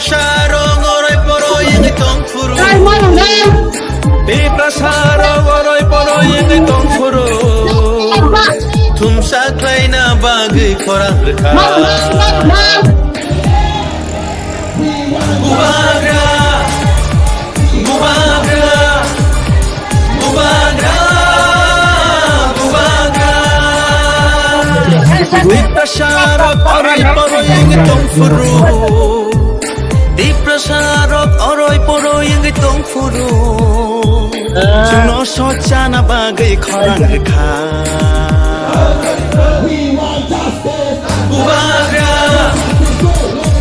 prasarong oroy poroy ang itong furu Di prasarong oroy poroy ang itong furu Tumsaklay na bagay korang rekha Bubagra Bubagra Bubagra Bubagra Di prasarong oroy poroy ang itong furu Di prasarong oroy poroy ang itong furu Suno socha na bagay korang rekha Bubagra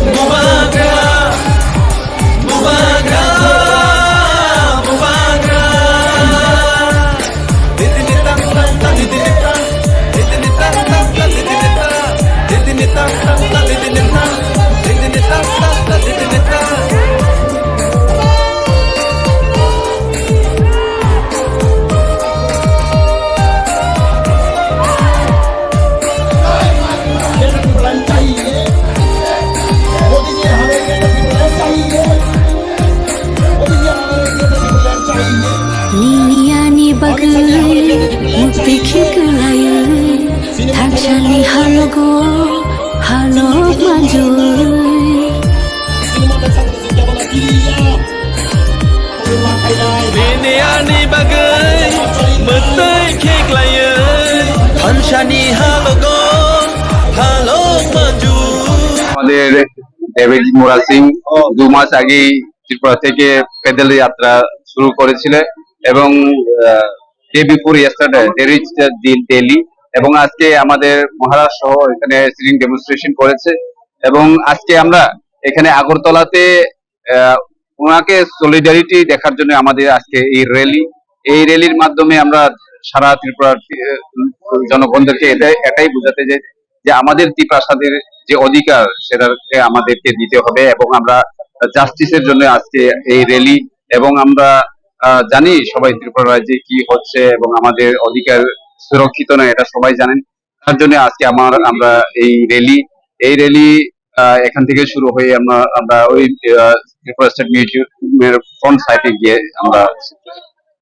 Bubagra Bubagra Bubagra Ditinitang tang ditinitang Ditinitang tang ditinitang Ditinitang tang ditinitang Ditinitang tang ditinitang Tanchali halogo halog manjoy Biniani bagay Matay keklayay Tanchali halogo halog manjoy আমাদের David মোরা সিং 2 মাস আগে ত্রিপুরা থেকে pedal যাত্রা শুরু করেছিল এবং day before yesterday they reach Delhi এবং আজকে আমাদের মহারাষ্ট্র সহ এখানে সিটিং ডেমনস্ট্রেশন করেছে এবং আজকে আমরা এখানে আগরতলাতে ওনাকে সলিডারিটি দেখার জন্য আমাদের আজকে এই র্যালির মাধ্যমে আমরা সারা ত্রিপুরার জনগণদেরকে এটাই বোঝাতে চাই যে আমাদের ত্রিপ্রাসাদের যে অধিকার সেটাকে আমাদেরকে দিতে হবে এবং আমরা জাস্টিসের জন্য আজকে এই র্যালি এবং আমরা জানি সবাই ত্রিপুরা রাজ্যে কি হচ্ছে এবং আমাদের অধিকার সুরক্ষিত নয় এটা সবাই জানেন তার জন্য আজকে আমরা এই র্যালি এখান থেকে শুরু হয়ে আমরা ওই ত্রিপুরা স্টেট মিউজিয়ামের ফ্রন্ট সাইডে গিয়ে আমরা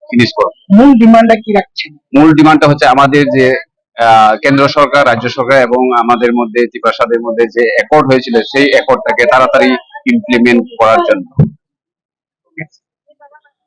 ফিনিশ করব। মূল ডিমান্ডটা কি রাখছেন? মূল ডিমান্ডটা হচ্ছে আমাদের যে কেন্দ্র সরকার রাজ্য সরকার এবং আমাদের মধ্যে ত্রিপ্রাসাদের মধ্যে যে অ্যাকর্ড হয়েছিল সেই অ্যাকর্ডটাকে তাড়াতাড়ি ইমপ্লিমেন্ট করার জন্য।